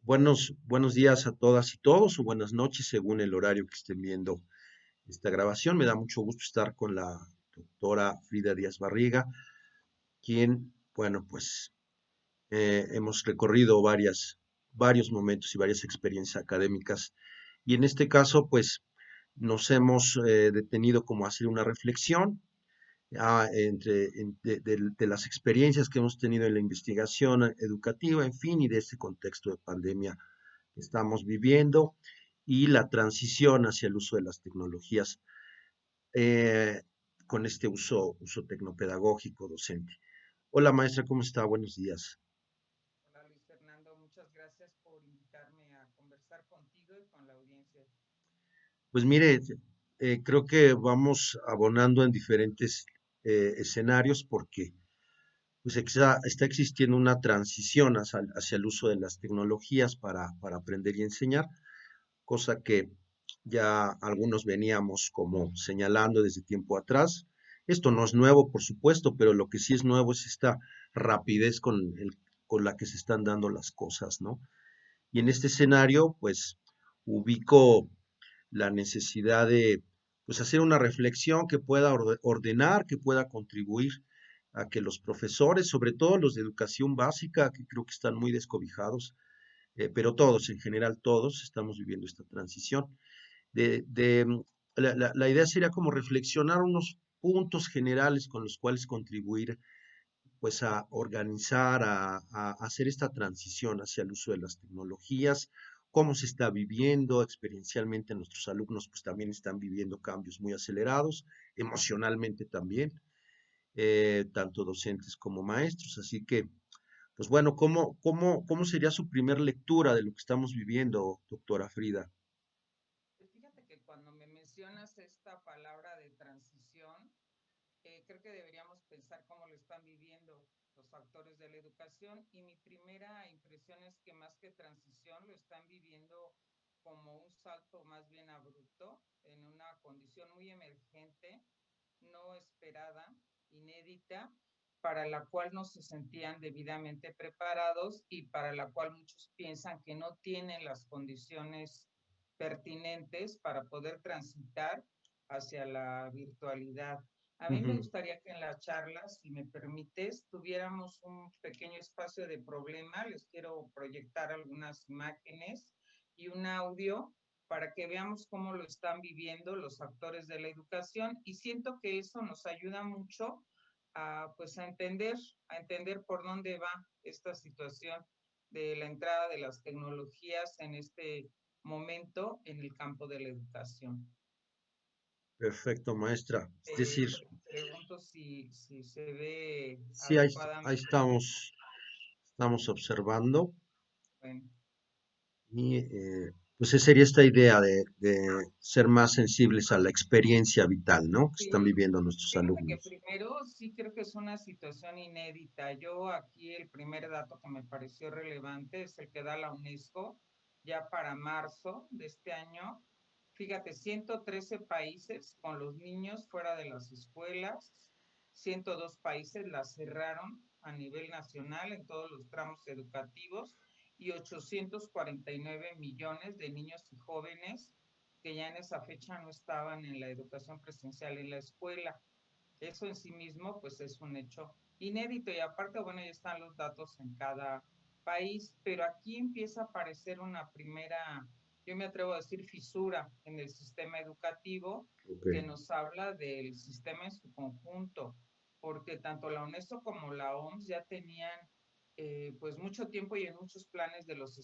Buenos días a todas y todos, o buenas noches según el horario que estén viendo esta grabación. Me da mucho gusto estar con la doctora Frida Díaz Barriga, quien, pues hemos recorrido varios momentos y varias experiencias académicas. Y en este caso, pues nos hemos detenido como a hacer una reflexión de las experiencias que hemos tenido en la investigación educativa, en fin, y de este contexto de pandemia que estamos viviendo y la transición hacia el uso de las tecnologías eh, con este uso tecnopedagógico docente. Hola maestra, ¿cómo está? Buenos días. Hola Luis Fernando, muchas gracias por invitarme a conversar contigo y con la audiencia. Pues mire, creo que vamos abonando en diferentes escenarios porque pues está existiendo una transición hacia el uso de las tecnologías para aprender y enseñar, cosa que ya algunos veníamos como señalando desde tiempo atrás. Esto no es nuevo, por supuesto, pero lo que sí es nuevo es esta rapidez con la que se están dando las cosas, ¿no? Y en este escenario, pues, ubico la necesidad de, pues, hacer una reflexión que pueda ordenar, que pueda contribuir a que los profesores, sobre todo los de educación básica, que creo que están muy descobijados, pero todos, en general todos, estamos viviendo esta transición. De, de, mm, la idea sería como reflexionar unos puntos generales con los cuales contribuir pues a organizar, a hacer esta transición hacia el uso de las tecnologías, cómo se está viviendo experiencialmente nuestros alumnos, pues también están viviendo cambios muy acelerados, emocionalmente también, tanto docentes como maestros. Así que, pues bueno, ¿cómo sería su primer lectura de lo que estamos viviendo, doctora Frida? Fíjate que cuando me mencionas esta palabra de transición, creo que deberíamos pensar cómo lo están viviendo los actores de la educación y mi primera impresión es que más que transición lo están viviendo como un salto más bien abrupto en una condición muy emergente, no esperada, inédita, para la cual no se sentían debidamente preparados y para la cual muchos piensan que no tienen las condiciones pertinentes para poder transitar hacia la virtualidad. A mí me Ujú. gustaría que en la charla, si me permites, tuviéramos un pequeño espacio de problema. Les quiero proyectar algunas imágenes y un audio para que veamos cómo lo están viviendo los actores de la educación y siento que eso nos ayuda mucho pues a entender por dónde va esta situación de la entrada de las tecnologías en este momento en el campo de la educación. Perfecto, maestra. Es decir, Pregunto si se ve sí, ahí adecuadamente. estamos observando. Bueno, Y pues esa sería esta idea de ser más sensibles a la experiencia vital, ¿no? Que están sí, viviendo nuestros fíjate que alumnos. primero sí creo que es una situación inédita. Yo aquí el primer dato que me pareció relevante es el que da la UNESCO ya para marzo de este año. Fíjate, 113 países con los niños fuera de las escuelas, 102 países las cerraron a nivel nacional en todos los tramos educativos y 849 millones de niños y jóvenes que ya en esa fecha no estaban en la educación presencial en la escuela. Eso en sí mismo pues es un hecho inédito y aparte, bueno, ya están los datos en cada país, pero aquí empieza a aparecer una primera, yo me atrevo a decir, fisura en el sistema educativo Ok. que nos habla del sistema en su conjunto, porque tanto la UNESCO como la OMS ya tenían pues mucho tiempo y en muchos planes de los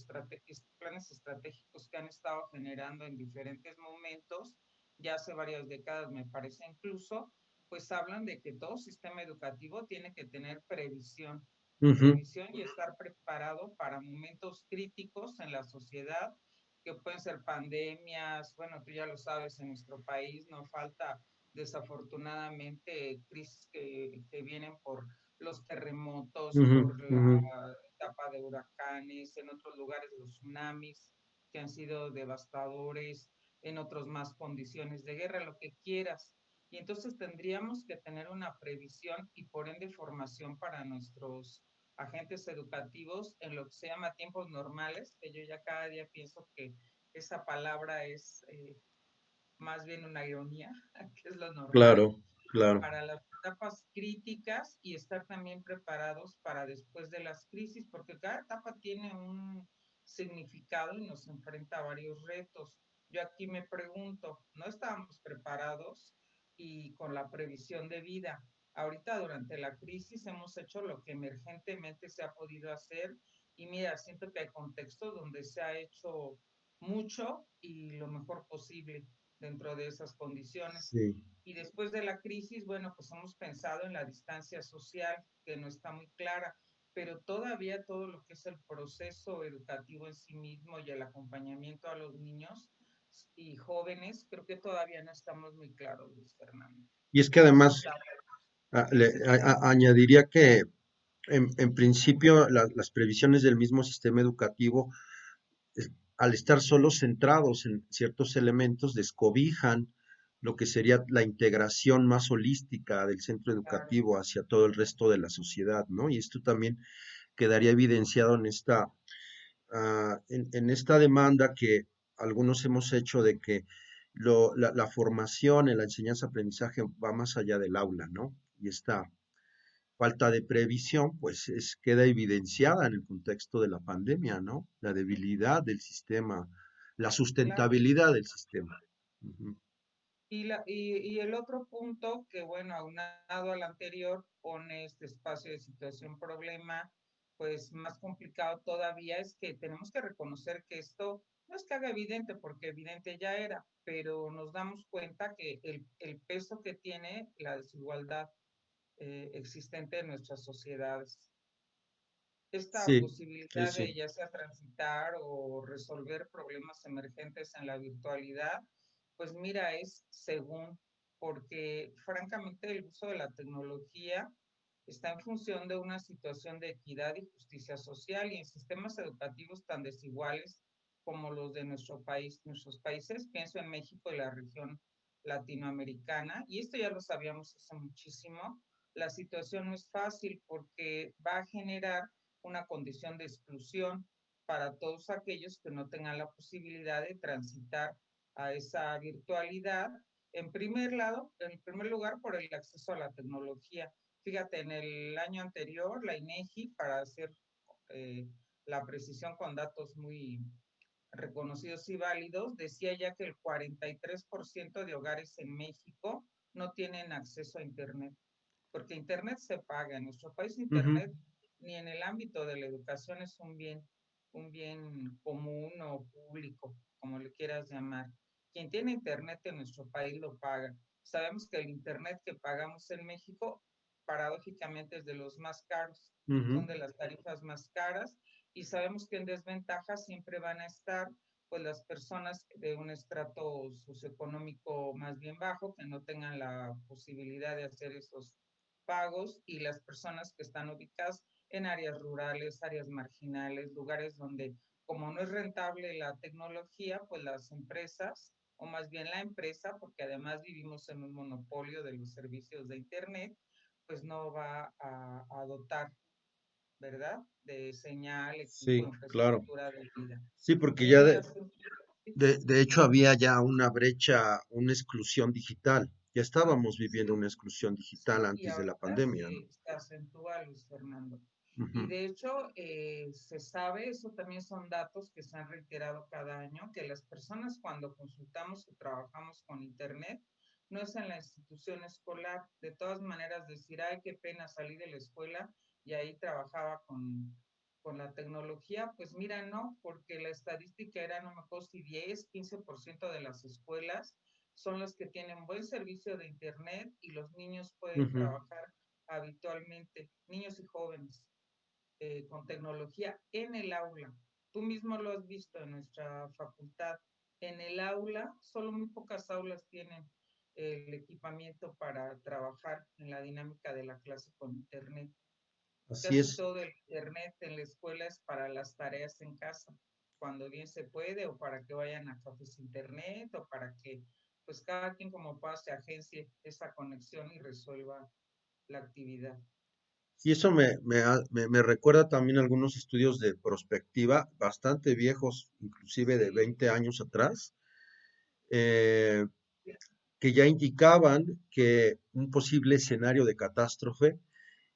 planes estratégicos que han estado generando en diferentes momentos, ya hace varias décadas me parece incluso, pues hablan de que todo sistema educativo tiene que tener previsión, Ujú. previsión y estar preparado para momentos críticos en la sociedad, que pueden ser pandemias, bueno, tú ya lo sabes, en nuestro país no falta desafortunadamente crisis que vienen por los terremotos, Ujú, por la ujú. etapa de huracanes, en otros lugares los tsunamis que han sido devastadores, en otros más condiciones de guerra, lo que quieras. Y entonces tendríamos que tener una previsión y por ende formación para nuestros agentes educativos en lo que se llama tiempos normales, que yo ya cada día pienso que esa palabra es más bien una ironía, que es lo normal, Claro, claro, para las etapas críticas y estar también preparados para después de las crisis, porque cada etapa tiene un significado y nos enfrenta a varios retos. Yo aquí me pregunto, ¿no estábamos preparados y con la previsión de vida? Ahorita durante la crisis hemos hecho lo que emergentemente se ha podido hacer y mira, siento que hay contextos donde se ha hecho mucho y lo mejor posible dentro de esas condiciones. sí. Y después de la crisis, bueno, pues hemos pensado en la distancia social, que no está muy clara, pero todavía todo lo que es el proceso educativo en sí mismo y el acompañamiento a los niños y jóvenes, creo que todavía no estamos muy claros, Luis Fernando. Y es que ¿Cómo se además está? le Sí, dime. añadiría que en principio las previsiones del mismo sistema educativo, al estar solo centrados en ciertos elementos, descobijan lo que sería la integración más holística del centro Claro, educativo hacia todo el resto de la sociedad, ¿no? Y esto también quedaría evidenciado en en esta demanda que algunos hemos hecho de que la formación en la enseñanza-aprendizaje va más allá del aula, ¿no? Y esta falta de previsión, pues queda evidenciada en el contexto de la pandemia, ¿no? La debilidad del sistema, la claro. sustentabilidad del sistema. Ujú. Y el otro punto que, bueno, aunado al anterior, pone este espacio de situación problema, pues más complicado todavía es que tenemos que reconocer que esto no es que haga evidente, porque evidente ya era, pero nos damos cuenta que el peso que tiene la desigualdad existente en nuestras sociedades. Esta Sí, sí, posibilidad sí. de ya sea transitar o resolver problemas emergentes en la virtualidad, pues mira, es según, porque francamente el uso de la tecnología está en función de una situación de equidad y justicia social y en sistemas educativos tan desiguales como los de nuestro país, nuestros países, pienso en México y la región latinoamericana, y esto ya lo sabíamos hace muchísimo, la situación no es fácil porque va a generar una condición de exclusión para todos aquellos que no tengan la posibilidad de transitar a esa virtualidad. En primer lugar, por el acceso a la tecnología. Fíjate, en el año anterior, la INEGI, para hacer eh, la precisión con datos muy reconocidos y válidos, decía ya que el 43% de hogares en México no tienen acceso a Internet, porque Internet se paga. En nuestro país Ujú, Internet ni en el ámbito de la educación es un bien común o público, como le quieras llamar. Quien tiene Internet en nuestro país lo paga. Sabemos que el Internet que pagamos en México, paradójicamente, es de los más caros, son ujú, de las tarifas más caras y sabemos que en desventaja siempre van a estar pues las personas de un estrato socioeconómico más bien bajo, que no tengan la posibilidad de hacer esos pagos y las personas que están ubicadas en áreas rurales, áreas marginales, lugares donde como no es rentable la tecnología, pues las empresas, o más bien la empresa, porque además vivimos en un monopolio de los servicios de Internet, pues no va a dotar, ¿verdad? De señal, equipo, sí, claro. infraestructura de vida. Sí, porque En ya el asunto, de hecho había ya una brecha, una exclusión digital. Ya estábamos viviendo sí, una exclusión digital sí, y antes de la ahorita pandemia, ¿no? se acentúa, Luis Fernando. Y Ujú, de hecho, se sabe, eso también son datos que se han reiterado cada año, que las personas cuando consultamos o trabajamos con Internet, no es en la institución escolar. De todas maneras, decir, ay, qué pena salir de la escuela y ahí trabajaba con la tecnología, pues mira, no, porque la estadística era, no me acuerdo si 10, 15% de las escuelas son las que tienen buen servicio de Internet y los niños pueden ujú. trabajar habitualmente, niños y jóvenes, con tecnología en el aula. Tú mismo lo has visto en nuestra facultad. En el aula, solo muy pocas aulas tienen el equipamiento para trabajar en la dinámica de la clase con Internet. Así Casi es. todo el Internet en la escuela es para las tareas en casa, cuando bien se puede, o para que vayan a cafés Internet, o para que pues cada quien como pueda se agencie esa conexión y resuelva la actividad. Y eso me recuerda también algunos estudios de prospectiva bastante viejos, inclusive de Sí, 20 años atrás, eh, que ya indicaban que un posible escenario de catástrofe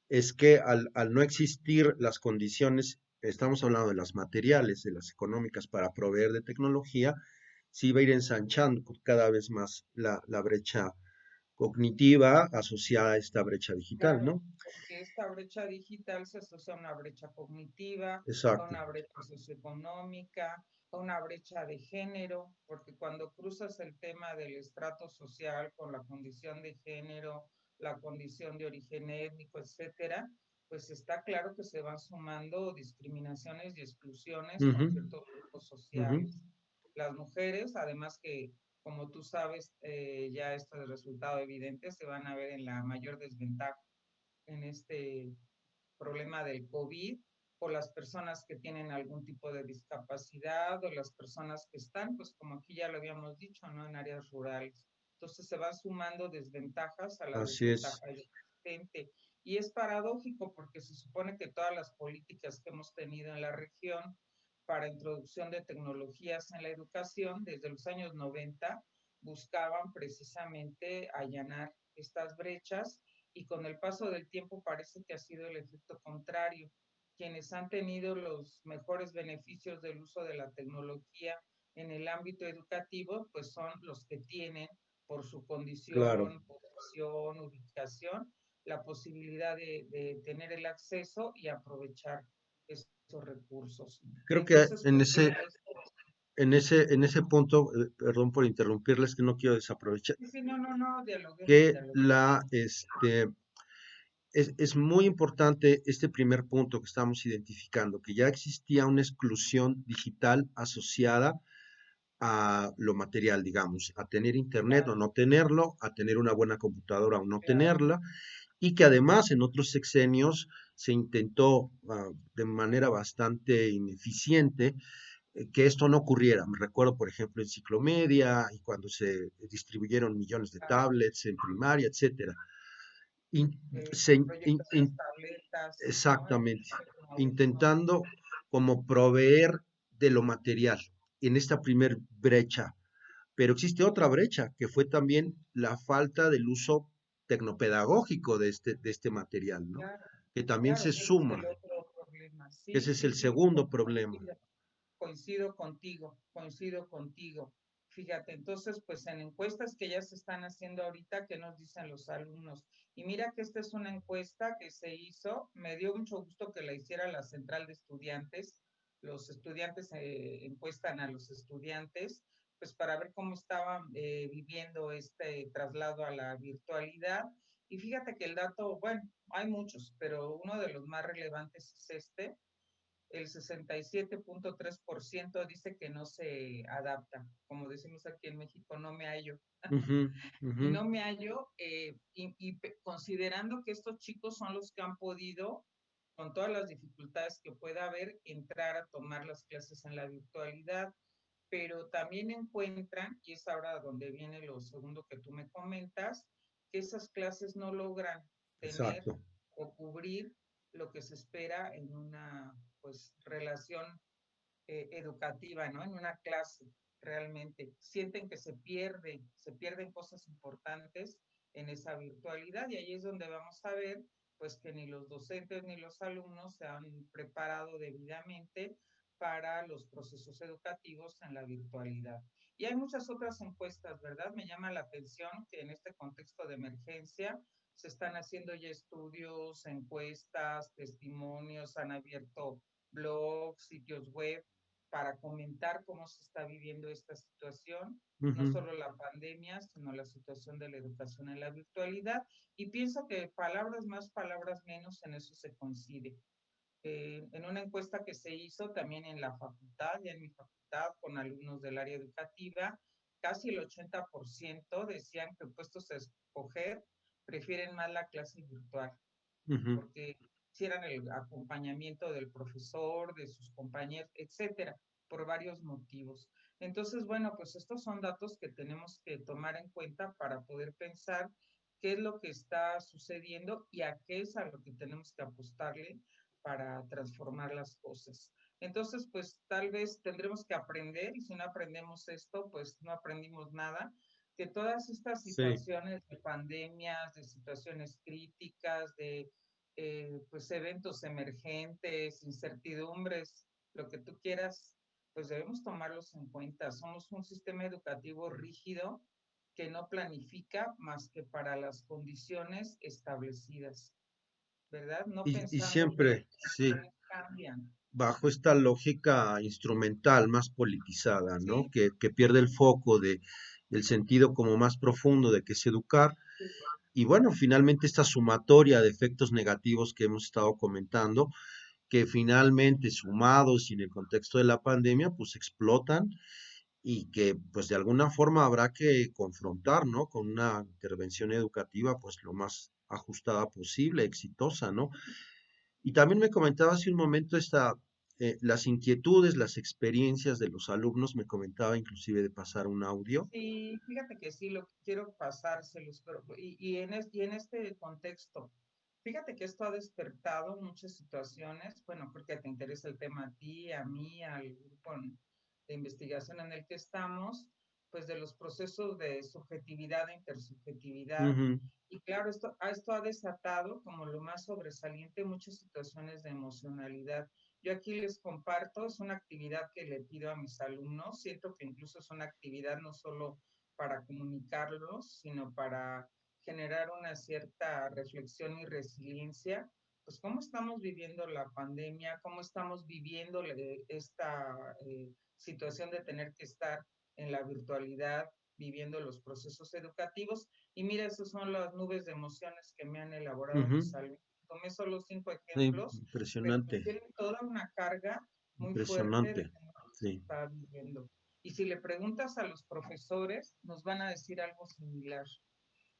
es que al no existir las condiciones, estamos hablando de las materiales, de las económicas para proveer de tecnología, se iba a ir ensanchando cada vez más la brecha cognitiva asociada a esta brecha digital, claro, ¿no? porque esta brecha digital se asocia a una brecha cognitiva, a Exacto. una brecha socioeconómica, a una brecha de género, porque cuando cruzas el tema del estrato social con la condición de género, la condición de origen étnico, etcétera, pues está claro que se van sumando discriminaciones y exclusiones Ujú, con ciertos grupos ujú. sociales. Las mujeres, además que, como tú sabes, ya esto es resultado evidente, se van a ver en la mayor desventaja en este problema del COVID, por las personas que tienen algún tipo de discapacidad o las personas que están, pues como aquí ya lo habíamos dicho, ¿no? En áreas rurales. Entonces se van sumando desventajas a la Así es. desventaja existente. Y es paradójico porque se supone que todas las políticas que hemos tenido en la región para introducción de tecnologías en la educación desde los años 90 buscaban precisamente allanar estas brechas y con el paso del tiempo parece que ha sido el efecto contrario. Quienes han tenido los mejores beneficios del uso de la tecnología en el ámbito educativo, pues son los que tienen, por su Claro. condición, posición, ubicación, la posibilidad de tener el acceso y aprovechar esos recursos. Creo que Entonces, pues mira, esto, en ese punto, perdón por interrumpirles, que no quiero desaprovechar, sí, sí, no, no, no, dialoguemos, que dialoguemos. es muy importante este primer punto que estamos identificando, que ya existía una exclusión digital asociada a lo material, digamos, a tener internet o Claro, no tenerlo, a tener una buena computadora o no claro, tenerla, y que además en otros sexenios se intentó de manera bastante ineficiente que esto no ocurriera. Me recuerdo, por ejemplo, en Ciclomedia y cuando se distribuyeron millones de claro. tablets en primaria, etcétera. In- El proyecto de las tabletas, ¿no? El exactamente, tecnológico, intentando como proveer de lo material en esta primer brecha. Pero existe otra brecha, que fue también la falta del uso tecnopedagógico de este material, ¿no? claro, Que también se claro, que ese es suma, el otro problema. que Sí, ese es sí, el sí, segundo problema. coincido contigo, coincido contigo. Fíjate, entonces, pues en encuestas que ya se están haciendo ahorita, ¿qué nos dicen los alumnos? Y mira que esta es una encuesta que se hizo, me dio mucho gusto que la hiciera la central de estudiantes. Los estudiantes encuestan a los estudiantes, pues para ver cómo estaban viviendo este traslado a la virtualidad. Y fíjate que el dato, bueno, hay muchos, pero uno de los más relevantes es este, el 67.3% dice que no se adapta. Como decimos aquí en México, no me hallo. Ujú, ujú, Y no me hallo, considerando que estos chicos son los que han podido, con todas las dificultades que pueda haber, entrar a tomar las clases en la virtualidad, pero también encuentran, y es ahora donde viene lo segundo que tú me comentas, que esas clases no logran tener exacto. o cubrir lo que se espera en una pues relación educativa, ¿no? En una clase, realmente. Sienten que se pierden cosas importantes en esa virtualidad y ahí es donde vamos a ver pues que ni los docentes ni los alumnos se han preparado debidamente para los procesos educativos en la virtualidad. Y hay muchas otras encuestas, ¿verdad? Me llama la atención que en este contexto de emergencia se están haciendo ya estudios, encuestas, testimonios, han abierto blogs, sitios web para comentar cómo se está viviendo esta situación, no Ujú, solo la pandemia, sino la situación de la educación en la virtualidad. Y pienso que palabras más, palabras menos, en eso se coincide. En una encuesta que se hizo también en la facultad, ya en mi facultad, con alumnos del área educativa, casi el 80% decían que puestos a escoger, prefieren más la clase virtual ujú. porque hicieran el acompañamiento del profesor, de sus compañeros, etcétera, por varios motivos. Entonces, bueno, pues estos son datos que tenemos que tomar en cuenta para poder pensar qué es lo que está sucediendo y a qué es a lo que tenemos que apostarle para transformar las cosas. Entonces, pues tal vez tendremos que aprender, y si no aprendemos esto, pues no aprendimos nada, que todas estas Sí. situaciones de pandemias, de situaciones críticas, de pues eventos emergentes, incertidumbres, lo que tú quieras, pues debemos tomarlos en cuenta. Somos un sistema educativo rígido que no planifica más que para las condiciones establecidas, ¿verdad? No Y pensando que las siempre, sí, condiciones cambian. bajo esta lógica instrumental más politizada, ¿no? Sí, Que pierde el foco del sentido como más profundo de que es educar. sí, Y bueno, finalmente esta sumatoria de efectos negativos que hemos estado comentando, que finalmente sumados y en el contexto de la pandemia, pues explotan y que pues de alguna forma habrá que confrontar, ¿no? Con una intervención educativa pues lo más ajustada posible, exitosa, ¿no? Y también me comentaba hace un momento las inquietudes, las experiencias de los alumnos, me comentaba inclusive de pasar un audio. sí, fíjate que sí, lo que quiero pasárselos, pero, y en este contexto, fíjate que esto ha despertado muchas situaciones, bueno, porque te interesa el tema a ti, a mí, al grupo de investigación en el que estamos, pues de los procesos de subjetividad e intersubjetividad. Ujú, Y claro, esto ha desatado como lo más sobresaliente muchas situaciones de emocionalidad. Yo aquí les comparto, es una actividad que le pido a mis alumnos, siento que incluso es una actividad no solo para comunicarlos, sino para generar una cierta reflexión y resiliencia, pues cómo estamos viviendo la pandemia, cómo estamos viviendo esta situación de tener que estar en la virtualidad, viviendo los procesos educativos. Y mira, esas son las nubes de emociones que me han elaborado ujú, mis alumnos. Tomé solo 5 sí, ejemplos, pero que impresionante, tienen toda una carga muy fuerte de impresionante, lo que se sí. está viviendo. Y si le preguntas a los profesores, nos van a decir algo similar.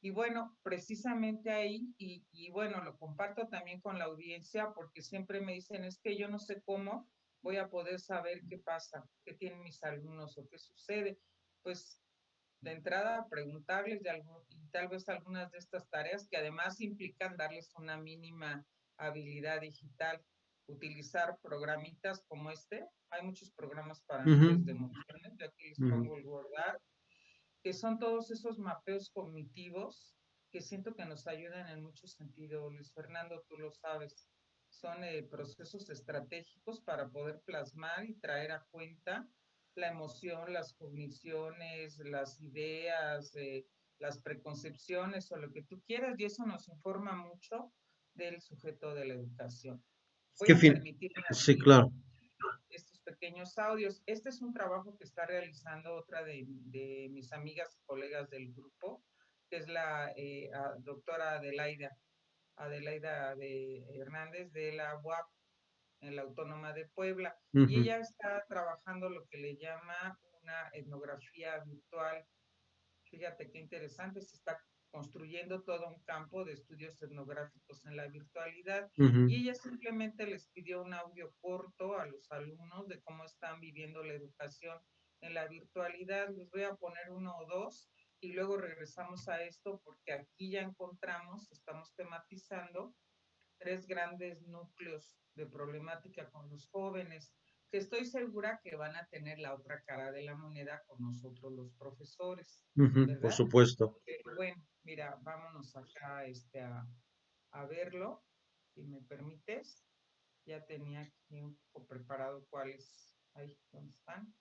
Y bueno, precisamente ahí, y bueno, lo comparto también con la audiencia porque siempre me dicen, es que yo no sé cómo voy a poder saber qué pasa, qué tienen mis alumnos o qué sucede. Pues de entrada preguntarles y tal vez algunas de estas tareas que además implican darles una mínima habilidad digital, utilizar programitas como este. Hay muchos programas para Ujú, nubes de emociones, yo aquí les ujú, pongo el Wordart, que son todos esos mapeos cognitivos que siento que nos ayudan en muchos sentidos. Luis Fernando, tú lo sabes, son procesos estratégicos para poder plasmar y traer a cuenta la emoción, las cogniciones, las ideas, las preconcepciones o lo que tú quieras, y eso nos informa mucho del sujeto de la educación. Es Voy que a permitirme sí, aquí claro. estos pequeños audios. Este es un trabajo que está realizando otra de mis amigas y colegas del grupo, que es la doctora Adelaida de Hernández de la UAP, en la Autónoma de Puebla. Y Ujú, ella está trabajando lo que le llama una etnografía virtual. Fíjate qué interesante, se está construyendo todo un campo de estudios etnográficos en la virtualidad, ujú, y ella simplemente les pidió un audio corto a los alumnos de cómo están viviendo la educación en la virtualidad. Les voy a poner uno o dos y luego regresamos a esto porque aquí ya encontramos, estamos tematizando tres grandes núcleos de problemática con los jóvenes, que estoy segura que van a tener la otra cara de la moneda con nosotros los profesores, ujú, por ¿verdad? supuesto. Pero bueno, mira, vámonos acá a verlo, si me permites. Ya tenía aquí un poco preparado cuáles, ahí, ¿dónde están?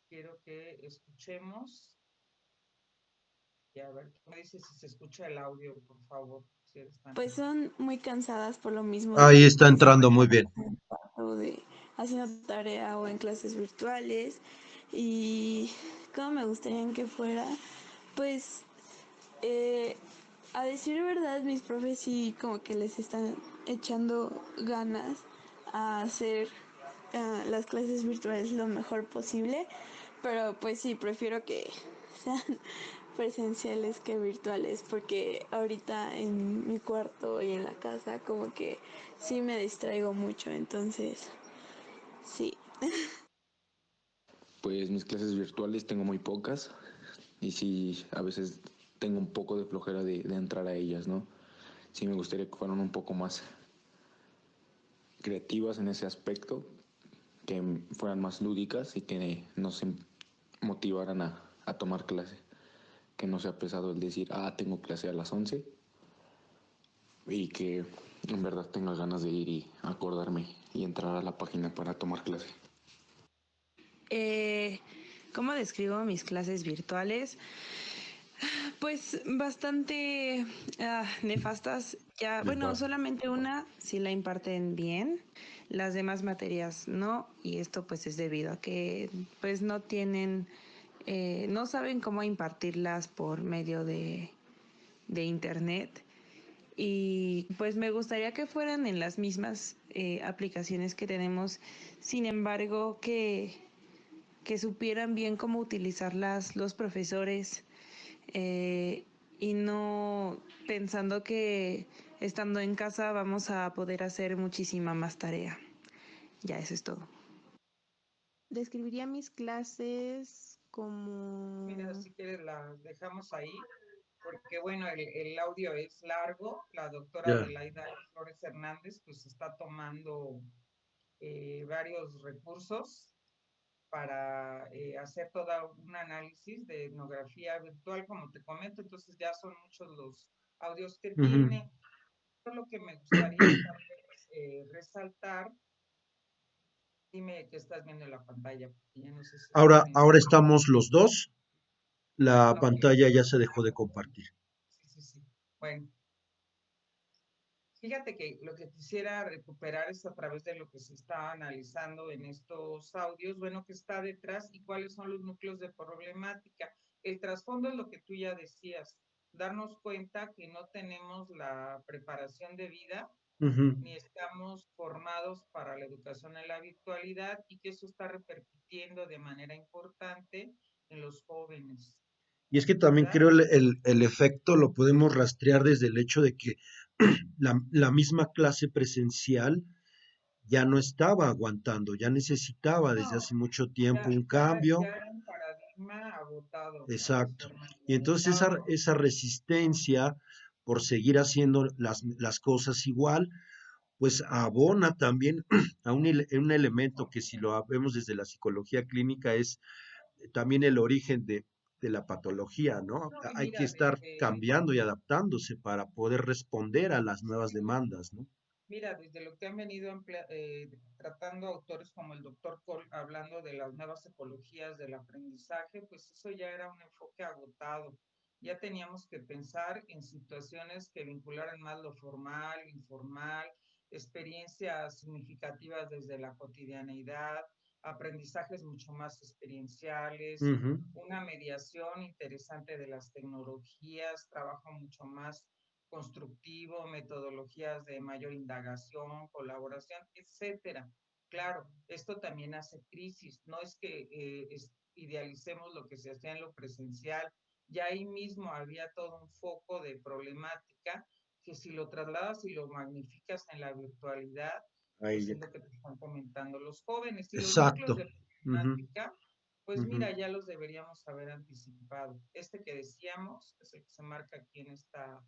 Quiero que escuchemos, y a ver, tú me dices si se escucha el audio, por favor, si eres tan Pues amable. son muy cansadas por lo mismo Ahí de está estar entrando muy bien. o de haciendo tarea o en clases virtuales. Y como me gustaría que fuera, pues eh, a decir verdad, mis profes sí como que les están echando ganas a hacer las clases virtuales lo mejor posible, pero pues sí, prefiero que sean presenciales que virtuales, porque ahorita en mi cuarto y en la casa como que sí me distraigo mucho, entonces sí. Pues mis clases virtuales tengo muy pocas y sí, a veces tengo un poco de flojera de entrar a ellas, ¿no? Sí me gustaría que fueran un poco más creativas en ese aspecto, que fueran más lúdicas y que nos motivaran a tomar clase. Que no sea pesado el decir, tengo clase a las 11 y que en verdad tenga ganas de ir y acordarme y entrar a la página para tomar clase. ¿Cómo describo mis clases virtuales? Pues bastante nefastas. Ya, bueno, Nefasto. solamente una sí la imparten bien, las demás materias no, y esto pues es debido a que pues no tienen, no saben cómo impartirlas por medio de internet. Y pues me gustaría que fueran en las mismas aplicaciones que tenemos, sin embargo que supieran bien cómo utilizarlas los profesores, eh, y no pensando que estando en casa vamos a poder hacer muchísima más tarea. Ya, eso es todo. Describiría mis clases Mira, como... si quieres las dejamos ahí, porque bueno, el audio es largo. La doctora Ya. Adelaida Flores Hernández pues está tomando varios recursos para hacer todo un análisis de etnografía virtual, como te comento, entonces ya son muchos los audios que Ujú. tiene. Lo que me gustaría tal vez resaltar, dime que estás viendo en la pantalla, porque ya no sé si estás Ahora viendo. estamos los dos. La No, pantalla ya se dejó de compartir. sí, sí, sí. Bueno, fíjate que lo que quisiera recuperar es a través de lo que se está analizando en estos audios, bueno, qué está detrás y cuáles son los núcleos de problemática. El trasfondo es lo que tú ya decías, darnos cuenta que no tenemos la preparación de vida Ujú. ni estamos formados para la educación en la virtualidad y que eso está repercutiendo de manera importante en los jóvenes, Y es que también ¿verdad? creo el efecto lo podemos rastrear desde el hecho de que la misma clase presencial ya no estaba aguantando, ya necesitaba desde No, hace mucho tiempo un ya cambio. era un paradigma agotado para las Exacto. formas. Y entonces Estaba por... esa resistencia por seguir haciendo las cosas igual, pues abona también a un elemento que si lo vemos desde la psicología clínica es también el origen de la patología, ¿no? No, y Hay que mira, estar cambiando y adaptándose para poder responder a las nuevas demandas, ¿no? desde lo que han venido tratando autores como el doctor Cole, hablando de las nuevas ecologías del aprendizaje, pues eso ya era un enfoque agotado. Ya teníamos que pensar en situaciones que vincularan más lo formal, informal, experiencias significativas desde la cotidianeidad, aprendizajes mucho más experienciales, Ujú. una mediación interesante de las tecnologías, trabajo mucho más constructivo, metodologías de mayor indagación, colaboración, etcétera. Claro, esto también hace crisis, no es que idealicemos lo que se hacía en lo presencial, ya ahí mismo había todo un foco de problemática que si lo trasladas y lo magnificas en la virtualidad, pues Ahí, es lo que te están comentando los jóvenes. Y los núcleos exacto. de Ujú, problemática, pues ujú, mira, ya los deberíamos haber anticipado. Este que decíamos, es el que se marca aquí en esta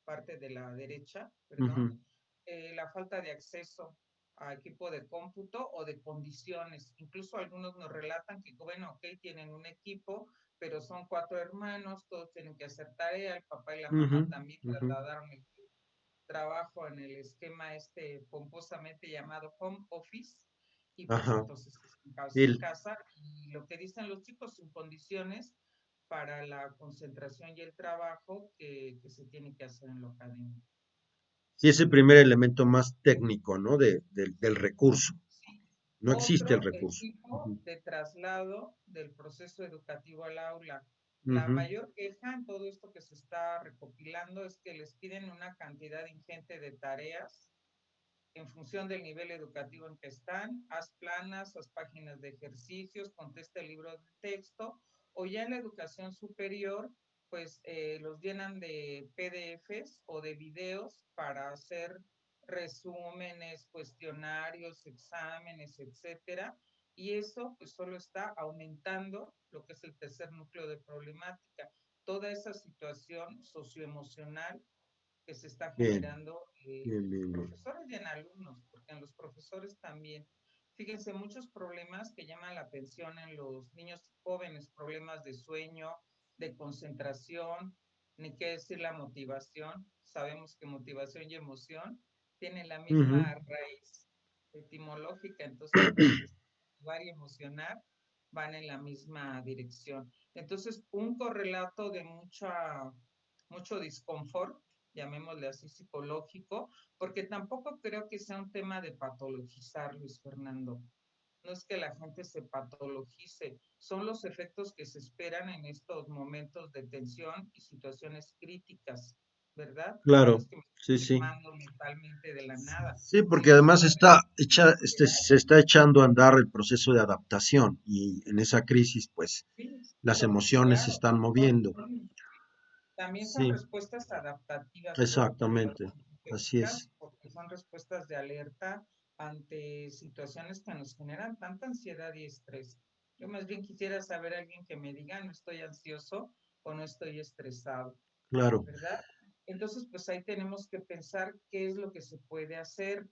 parte de la derecha, ujú, perdón, la falta de acceso a equipo de cómputo o de condiciones. Incluso algunos nos relatan que, bueno, ok, tienen un equipo, pero son 4 hermanos, todos tienen que hacer tarea, el papá y la ujú, mamá también ujú. trasladaron el trabajo en el esquema este pomposamente llamado home office, y pues Ajá. entonces es en El, casa, y lo que dicen los chicos son condiciones para la concentración y el trabajo que se tiene que hacer en lo académico. sí, es el primer elemento más técnico, ¿no? Del recurso. Sí. No existe el Otro, el recurso. tipo Ujú, de traslado del proceso educativo al aula. La ujú, mayor queja en todo esto que se está recopilando es que les piden una cantidad ingente de tareas en función del nivel educativo en que están, haz planas, haz páginas de ejercicios, contesta el libro de texto, o ya en la educación superior, pues los llenan de PDFs o de videos para hacer resúmenes, cuestionarios, exámenes, etcétera. Y eso pues solo está aumentando lo que es el tercer núcleo de problemática. toda esa situación socioemocional que se está Bien, generando bien, en bien, bien. profesores y en alumnos, porque en los profesores también. Fíjense, muchos problemas que llaman la atención en los niños jóvenes, problemas de sueño, de concentración, ni qué decir la motivación. Sabemos que motivación y emoción tienen la Ujú, misma raíz etimológica, entonces pues motivar y emocionar van en la misma dirección. Entonces, un correlato de mucho disconfort, llamémosle así, psicológico, porque tampoco creo que sea un tema de patologizar, Luis Fernando. No es que la gente se patologice, son los efectos que se esperan en estos momentos de tensión y situaciones críticas, ¿verdad? No claro, es que me sí, esté sí. enfermando mentalmente de la nada, Sí, porque sino además son se está echando a andar el proceso de adaptación y en esa crisis, pues, sí, las emociones se claro, están moviendo. también son Sí, respuestas adaptativas por las exactamente. Así es. biológicas, porque son respuestas de alerta ante situaciones que nos generan tanta ansiedad y estrés. Yo más bien quisiera saber a alguien que me diga, no estoy ansioso o no estoy estresado, Claro. ¿verdad? Entonces, pues ahí tenemos que pensar qué es lo que se puede hacer.